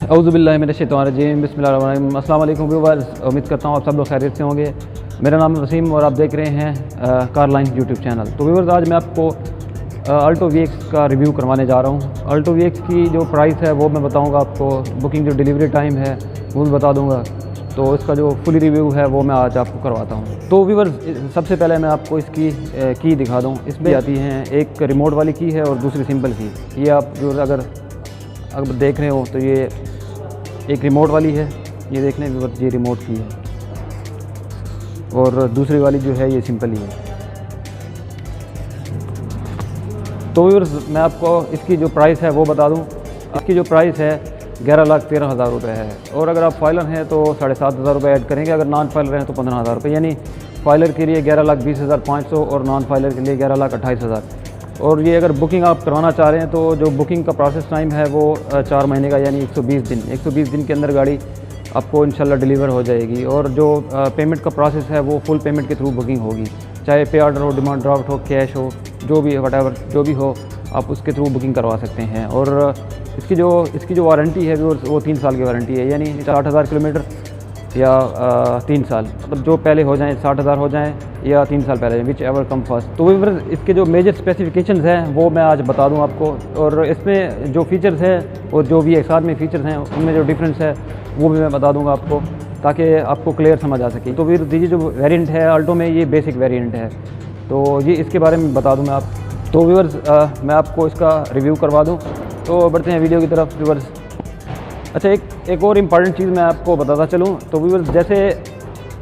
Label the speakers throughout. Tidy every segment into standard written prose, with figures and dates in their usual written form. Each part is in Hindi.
Speaker 1: औज़ुबिल्लाहिमिनश्शैतानिर्रजीम बिस्मिल्लाहिर्रहमानिर्रहीम। अस्सलाम वालेकुम व्यूअर्स, उम्मीद करता हूँ आप सब लोग खैरियत से होंगे। मेरा नाम है वसीम और आप देख रहे हैं कार लाइन यूट्यूब चैनल। तो व्यूअर्स, आज मैं आपको अल्टो VX का रिव्यू करवाने जा रहा हूँ। अल्टो VX की जो प्राइस है वो मैं बताऊँगा आपको, बुकिंग जो डिलीवरी टाइम है वो भी बता दूँगा। तो इसका जो फुली रिव्यू है वो मैं आज आपको करवाता हूँ। तो व्यूअर्स, सबसे पहले मैं आपको इसकी की दिखा दूँ। इसमें आती हैं एक रिमोट वाली की है और दूसरी सिंपल की। ये आप व्यूअर्स अगर देख रहे हो तो ये एक रिमोट वाली है, ये देख लें व्यूअर्स, ये रिमोट की है, और दूसरी वाली जो है ये सिंपल ही है। तो व्यूअर्स, मैं आपको इसकी जो प्राइस है वो बता दूं। इसकी जो प्राइस है 11,13,000 रुपये है, और अगर आप फाइलर हैं तो 7,500 रुपये ऐड करेंगे। अगर नॉन फाइलर हैं तो 15,000 रुपये, यानी फाइलर के लिए 11,20,500 और नॉन फाइलर के लिए 11,28,000। और ये अगर बुकिंग आप करवाना चाह रहे हैं तो जो बुकिंग का प्रोसेस टाइम है वो 4 महीने का, यानी 120 दिन। 120 दिन के अंदर गाड़ी आपको इंशाल्लाह डिलीवर हो जाएगी। और जो पेमेंट का प्रोसेस है वो फुल पेमेंट के थ्रू बुकिंग होगी, चाहे पे ऑर्डर हो, डिमांड ड्राफ्ट हो, कैश हो, जो भी वटएवर जो भी हो, आप उसके थ्रू बुकिंग करवा सकते हैं। और इसकी जो वारंटी है वो 3 साल की वारंटी है, यानी 60,000 किलोमीटर या 3 साल, मतलब जो पहले हो जाएँ 60,000 हो जाएँ या 3 साल पहले, विच एवर कम फर्स्ट। तो इसके जो मेजर स्पेसिफिकेशंस हैं वो मैं आज बता दूं आपको, और इसमें जो फीचर्स हैं और जो भी एक साथ में फीचर्स हैं उनमें जो डिफरेंस है वो भी मैं बता दूंगा आपको, ताकि आपको क्लियर समझ आ सके। तो फिर ये जो वेरिएंट है अल्टो में, ये बेसिक वेरिएंट है, तो ये इसके बारे में बता दूँ मैं आप। तो व्यूअर्स, मैं आपको इसका रिव्यू करवा दूँ। तो बढ़ते हैं वीडियो की तरफ व्यूअर्स। अच्छा, एक और इम्पॉर्टेंट चीज़ मैं आपको बताता चलूँ। तो व्यूअर्स, जैसे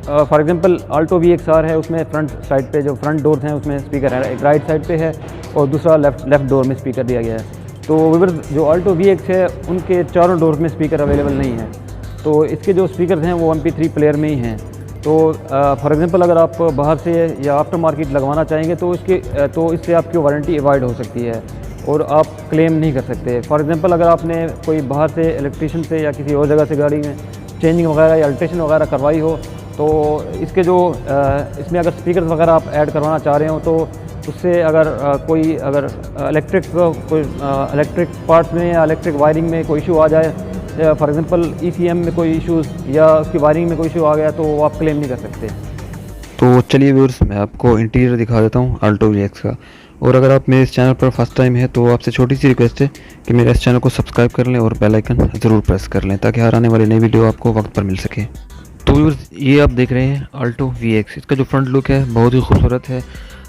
Speaker 1: फॉर एग्जांपल अल्टो VXR है, उसमें फ्रंट साइड पे जो फ्रंट डोर हैं उसमें स्पीकर है, एक राइट साइड पे है और दूसरा लेफ़्ट डोर में स्पीकर दिया गया है। तो व्यूअर्स, जो अल्टो VX है उनके चारों डोर में स्पीकर अवेलेबल नहीं है। तो इसके जो स्पीकर हैं वो MP3 प्लेयर में ही हैं। तो फॉर एग्ज़ाम्पल अगर आप बाहर से या आफ्टर मार्केट लगवाना चाहेंगे तो इससे आपकी वारंटी अवॉइड हो सकती है और आप क्लेम नहीं कर सकते। फॉर एग्ज़ाम्पल, अगर आपने कोई बाहर से इलेक्ट्रीशियन से या किसी और जगह से गाड़ी में चेंजिंग वगैरह या अल्ट्रेशन वगैरह करवाई हो, तो इसके जो इसमें अगर स्पीकर वगैरह आप ऐड करवाना चाह रहे हो तो उससे अगर कोई इलेक्ट्रिक पार्ट्स में या इलेक्ट्रिक वायरिंग में कोई इशू आ जाए, फॉर एग्ज़ाम्पल ECM में कोई इशूज़ या उसकी वायरिंग में कोई इशू आ गया, तो वो आप क्लेम नहीं कर सकते।
Speaker 2: तो चलिए व्यूअर्स, मैं आपको इंटीरियर दिखा देता हूँ अल्टो VX का। और अगर आप मेरे इस चैनल पर फर्स्ट टाइम है तो आपसे छोटी सी रिक्वेस्ट है कि मेरे इस चैनल को सब्सक्राइब कर लें और बेल आइकन ज़रूर प्रेस कर लें, ताकि हर आने वाली नई वीडियो आपको वक्त पर मिल सके। तो व्यूअर्स, ये आप देख रहे हैं अल्टो VX। इसका जो फ्रंट लुक है बहुत ही खूबसूरत है,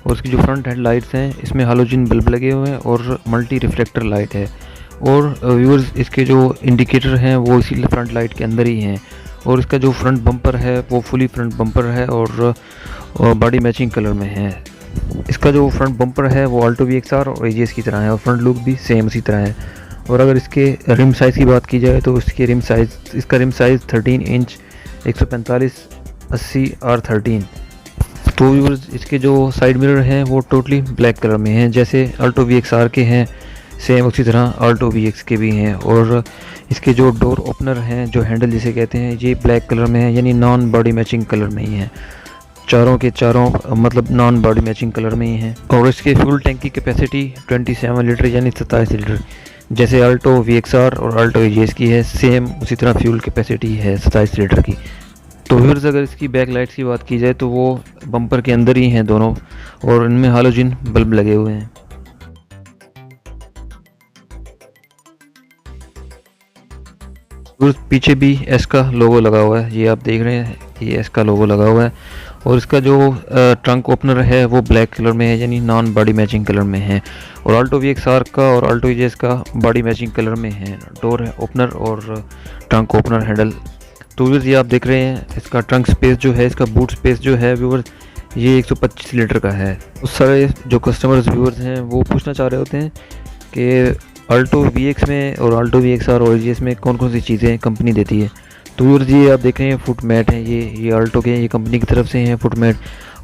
Speaker 2: और इसकी जो फ्रंट हेडलाइट्स हैं इसमें हालोजन बल्ब लगे हुए हैं और मल्टी रिफ्लेक्टर लाइट है। और व्यूअर्स, इसके जो इंडिकेटर हैं वो इसी फ्रंट लाइट के अंदर ही हैं। और इसका जो फ्रंट बम्पर है वो फुली फ्रंट बम्पर है और बॉडी मैचिंग कलर में है। इसका जो फ्रंट बम्पर है वो अल्टो VXR और AGS की तरह है, और फ्रंट लुक भी सेम उसी तरह है। और अगर इसके रिम साइज़ की बात की जाए तो इसका रिम साइज़ 13 इंच 145/80 R13। तो व्यूअर्स, इसके जो साइड मिरर हैं वो टोटली ब्लैक कलर में हैं, जैसे अल्टो VXR के हैं सेम उसी तरह अल्टो VX के भी हैं। और इसके जो डोर ओपनर हैं, जो हैंडल जिसे कहते हैं, ये ब्लैक कलर में है, यानी नॉन बॉडी मैचिंग कलर में ही है। चारों के चारों मतलब नॉन बॉडी मैचिंग कलर में ही है। और इसके फ्यूल टैंक की कैपेसिटी 27 लीटर यानी 27 लीटर, जैसे अल्टो VXR और अल्टो AGS की है, सेम उसी तरह फ्यूल कैपेसिटी है 27 लीटर की। तो व्यूअर्स, अगर इसकी बैक लाइट्स की बात की जाए तो वो बम्पर के अंदर ही हैं दोनों, और इनमें हालोजन बल्ब लगे हुए हैं। पीछे भी S का लोगो लगा हुआ है, ये आप देख रहे हैं, ये S का लोगो लगा हुआ है। और इसका जो ट्रंक ओपनर है वो ब्लैक कलर में है, यानी नॉन बॉडी मैचिंग कलर में है। और अल्टो VXR का और अल्टो AGS का बॉडी मैचिंग कलर में है, डोर ओपनर और ट्रंक ओपनर हैंडल। तो व्यूअर्स, ये आप देख रहे हैं, इसका ट्रंक स्पेस जो है, इसका बूट स्पेस जो है व्यूअर्स, ये 125 लीटर का है। उस सारे जो कस्टमर्स व्यूअर्स हैं वो पूछना चाह रहे होते हैं कि अल्टो VX में और अल्टो VXR और AGS में कौन कौन सी चीज़ें कंपनी देती है। तो व्यूअर्स, ये आप देख रहे हैं फुट मैट हैं, ये अल्टो के, ये कंपनी की तरफ से हैं फुट मैट।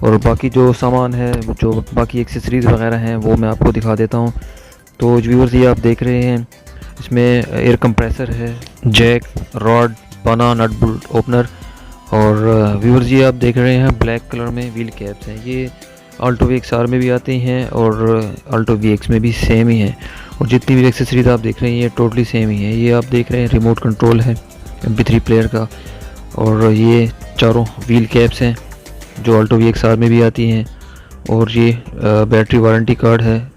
Speaker 2: और बाकी जो सामान है, जो बाकी एक्सेसरीज़ वगैरह हैं, वो मैं आपको दिखा देता हूँ। तो व्यूअर्स, ये आप देख रहे हैं, इसमें एयर कंप्रेसर है, जैक, रॉड, बना, नट बोल्ट ओपनर। और व्यूअर्स, ये आप देख रहे हैं ब्लैक कलर में व्हील कैप्स हैं, ये अल्टो VXR में भी आती हैं और अल्टो VX में भी सेम ही हैं। और जितनी भी एक्सेसरीज आप देख रहे हैं ये टोटली सेम ही है। ये आप देख रहे हैं रिमोट कंट्रोल है MP3 प्लेयर का, और ये चारों व्हील कैप्स हैं जो ऑल्टो VXR में भी आती हैं, और ये बैटरी वारंटी कार्ड है,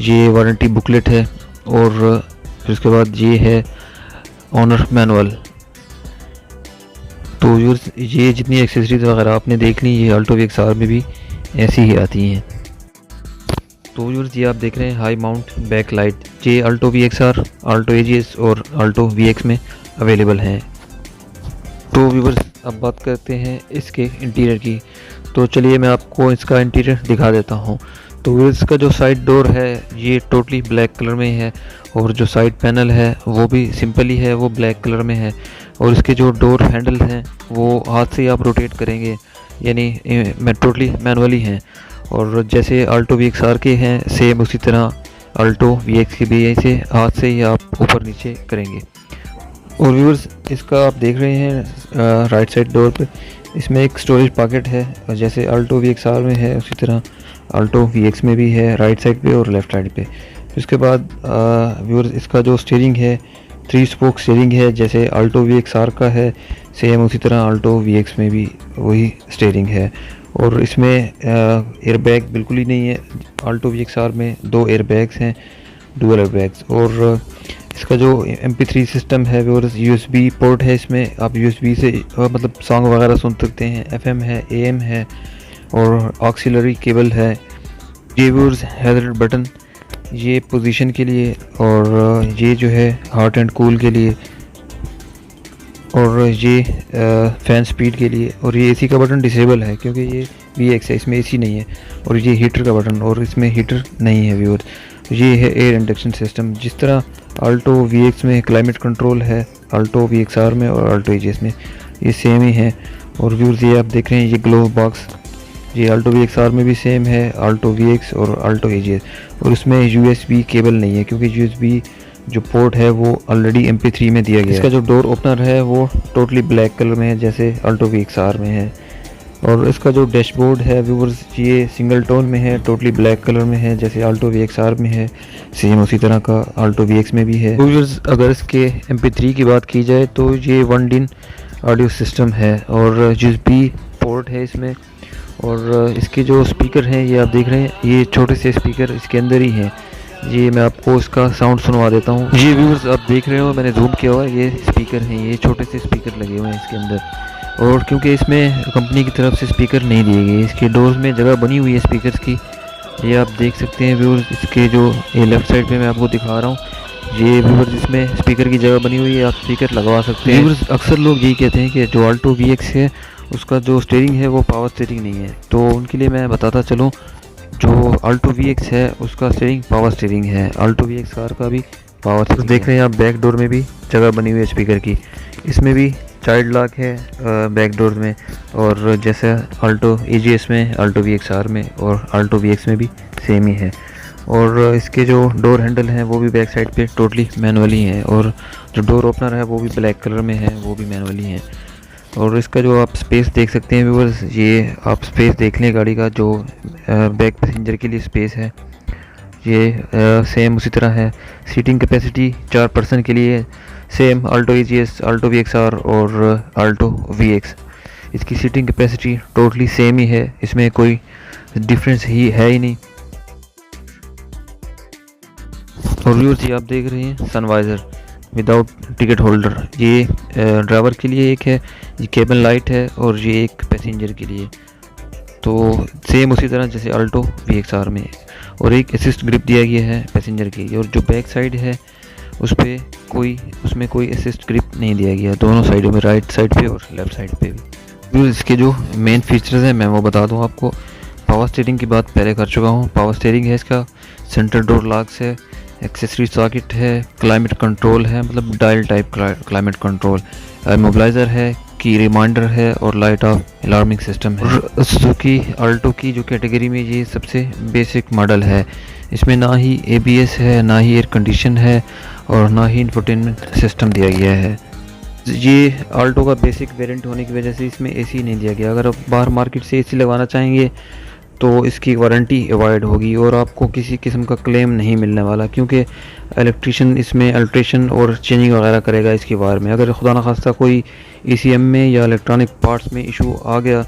Speaker 2: ये वारंटी बुकलेट है, और फिर उसके बाद ये है ऑनर मैनुअल। तो ये जितनी एक्सेसरीज वगैरह आपने देख ली ये ऑल्टो VXR में भी ऐसी ही आती हैं। तो व्यूअर्स ये आप देख रहे हैं हाई माउंट बैक लाइट, ये ऑल्टो VXR, ऑल्टो AGS और ऑल्टो VX में अवेलेबल हैं। तो व्यूअर्स अब बात करते हैं इसके इंटीरियर की। तो चलिए मैं आपको इसका इंटीरियर दिखा देता हूँ। तो व्यूअर्स इसका जो साइड डोर है ये टोटली ब्लैक कलर में है, और जो साइड पैनल है वो भी सिंपल ही है, वो ब्लैक कलर में है। और इसके जो डोर हैंडल हैं वो हाथ से आप रोटेट करेंगे, यानी टोटली मैनुअली हैं। और जैसे ऑल्टो VXR के हैं सेम उसी तरह ऑल्टो VX के भी ऐसे हाथ से ही आप ऊपर नीचे करेंगे। और व्यूअर्स इसका आप देख रहे हैं राइट साइड डोर पे इसमें एक स्टोरेज पॉकेट है, और जैसे ऑल्टो VXR में है उसी तरह ऑल्टो VX में भी है, राइट साइड पे और लेफ़्ट साइड पे। उसके बाद व्यूअर्स इसका जो स्टीयरिंग है 3 स्पोक स्टीयरिंग है, जैसे ऑल्टो VXR का है सेम उसी तरह ऑल्टो VX में भी वही स्टीयरिंग है। और इसमें एयरबैग बिल्कुल ही नहीं है, ऑल्टो VXR में 2 एयरबैग्स हैं, डुअल एयरबैग्स। और इसका जो MP3 सिस्टम है व्यूअर्स USB पोर्ट है, इसमें आप USB से मतलब सॉन्ग वगैरह सुन सकते हैं, FM है, AM है, और ऑक्सिलरी केबल है। ये व्यूअर्स हैज़र्ड बटन ये पोजीशन के लिए, और ये जो है हॉट एंड कूल के लिए, और ये फ़ैन स्पीड के लिए। और ये AC का बटन डिसेबल है क्योंकि ये VX है, इसमें AC नहीं है। और ये हीटर का बटन, और इसमें हीटर नहीं है व्यूअर। ये है एयर इंडक्शन सिस्टम, जिस तरह ऑल्टो VX में क्लाइमेट कंट्रोल है ऑल्टो VXR में और ऑल्टो AGS में ये सेम ही है। और व्यूअर्स ये आप देख रहे हैं ये ग्लोव बॉक्स, ये ऑल्टो VXR में भी सेम है, ऑल्टो VX और ऑल्टो AGS। और उसमें USB केबल नहीं है क्योंकि USB जो पोर्ट है वो ऑलरेडी MP3 में दिया गया है। इसका जो डोर ओपनर है वो टोटली ब्लैक कलर में है जैसे ऑल्टो VXR में है। और इसका जो डैशबोर्ड है व्यूअर्स ये सिंगल टोन में है, टोटली ब्लैक कलर में है जैसे ऑल्टो VXR में है, सेम उसी तरह का ऑल्टो VX में भी है। व्यूअर्स अगर इसके MP3 की बात की जाए तो ये 1 DIN ऑडियो सिस्टम है, और USB पोर्ट है इसमें। और इसके जो स्पीकर हैं ये आप देख रहे हैं, ये छोटे से स्पीकर इसके अंदर ही हैं। ये मैं आपको इसका साउंड सुनवा देता हूँ। ये व्यूअर्स आप देख रहे हो मैंने जूम किया हुआ है, ये स्पीकर हैं, ये छोटे से स्पीकर लगे हुए हैं इसके अंदर। और क्योंकि इसमें कंपनी की तरफ से स्पीकर नहीं दिए गए, इसके डोर्स में जगह बनी हुई है स्पीकर्स की, ये आप देख सकते हैं व्यूअर्स। इसके जो ये लेफ़्ट साइड पे मैं आपको दिखा रहा हूँ, ये व्यूअर्स इसमें स्पीकर की जगह बनी हुई है, आप स्पीकर लगवा सकते हैं। व्यूअर्स अक्सर लोग यही कहते हैं कि जो ऑल्टो VX है उसका जो स्टीयरिंग है वो पावर स्टीयरिंग नहीं है, तो उनके लिए मैं बताता चलूँ जो ऑल्टो VX है उसका स्टीयरिंग पावर स्टीयरिंग है, ऑल्टो VXR का भी पावर स्टीयरिंग। देख रहे हैं आप बैक डोर में भी जगह बनी हुई है स्पीकर की, इसमें भी चाइल्ड लॉक है बैक डोर में, और जैसे ऑल्टो AGS में, ऑल्टो VXR में और ऑल्टो VX में भी सेम ही है। और इसके जो डोर हैंडल हैं वो भी बैक साइड पे टोटली मैनुअली हैं, और जो डोर ओपनर है वो भी ब्लैक कलर में है, वो भी मैनुअली हैं। और इसका जो आप स्पेस देख सकते हैं व्यूअर्स, ये आप स्पेस देख लें गाड़ी का जो बैक पैसेंजर के लिए स्पेस है ये सेम उसी तरह है। सीटिंग कैपेसिटी 4 पर्सन के लिए same Alto AGS, Alto VXR और ऑल्टो VX। इसकी सीटिंग कैपेसिटी टोटली सेम ही है, इसमें कोई डिफरेंस ही है ही नहीं। और व्यूअर्स ये आप देख रहे हैं सनवाइज़र विदाउट टिकट होल्डर, ये ड्राइवर के लिए एक है, ये केबिन लाइट है, और ये एक पैसेंजर के लिए। तो सेम उसी तरह जैसे ऑल्टो VXR में। और एक असिस्ट ग्रिप दिया गया है पैसेंजर की, और जो बैक साइड है उस पर उसमें कोई असिस्ट ग्रिप नहीं दिया गया, दोनों साइडों में, राइट साइड पे और लेफ़्ट साइड पे भी। इसके जो मेन फीचर्स हैं मैं वो बता दूं आपको। पावर स्टीयरिंग की बात पहले कर चुका हूँ, पावर स्टीयरिंग है इसका, सेंटर डोर लॉक्स है, एक्सेसरी सॉकेट है, क्लाइमेट कंट्रोल है मतलब dial type climate control, mobiliser है, की रिमाइंडर है, और लाइट ऑफ अलार्मिंग सिस्टम है। सुजुकी ऑल्टो की जो कैटेगरी में ये सबसे बेसिक मॉडल है, इसमें ना ही ABS है, ना ही एयर कंडीशन है, और ना ही इंफोटेनमेंट सिस्टम दिया गया है। ये ऑल्टो का बेसिक वेरिएंट होने की वजह से इसमें AC नहीं दिया गया। अगर आप बाहर मार्केट से AC लगवाना चाहेंगे तो इसकी वारंटी अवॉइड होगी और आपको किसी किस्म का क्लेम नहीं मिलने वाला, क्योंकि इलेक्ट्रीशियन इसमें अल्ट्रेशन और चेंजिंग वगैरह करेगा इसकी वायर में। अगर खुदा न खास्ता कोई ECM में या इलेक्ट्रॉनिक पार्ट्स में इशू आ गया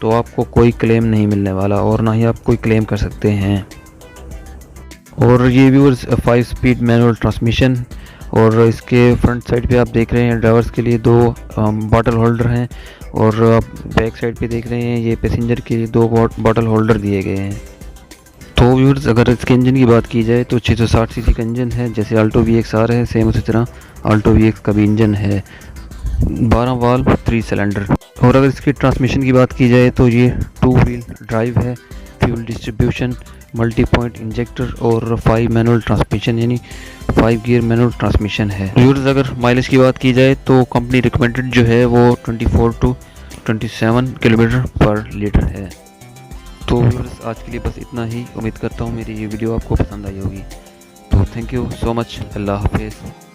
Speaker 2: तो आपको कोई क्लेम नहीं मिलने वाला और ना ही आप कोई क्लेम कर सकते हैं। और ये व्यूअर्स 5 स्पीड मैनुअल ट्रांसमिशन, और इसके फ्रंट साइड पे आप देख रहे हैं ड्राइवर्स के लिए 2 बॉटल होल्डर हैं, और बैक साइड पे देख रहे हैं ये पैसेंजर के लिए 2 बॉटल होल्डर दिए गए हैं। तो व्यूअर्स अगर इसके इंजन की बात की जाए तो 660 सीसी का इंजन है, जैसे अल्टो VXR है सेम उसी तरह अल्टो VX का भी इंजन है, 12 वाल्व 3 सिलेंडर। और अगर इसकी ट्रांसमिशन की बात की जाए तो ये 2 व्हील ड्राइव है, fuel distribution, multi point injector और 5 मैनुअल ट्रांसमिशन यानी 5 गियर मैनुअल ट्रांसमिशन है। व्यूअर्स अगर माइलेज की बात की जाए तो कंपनी रिकमेंडेड जो है वो 24 to 27 किलोमीटर पर लीटर है। तो व्यूअर्स आज के लिए बस इतना ही। उम्मीद करता हूँ मेरी ये वीडियो आपको पसंद आई होगी। तो थैंक यू सो मच। अल्लाह हाफिज़।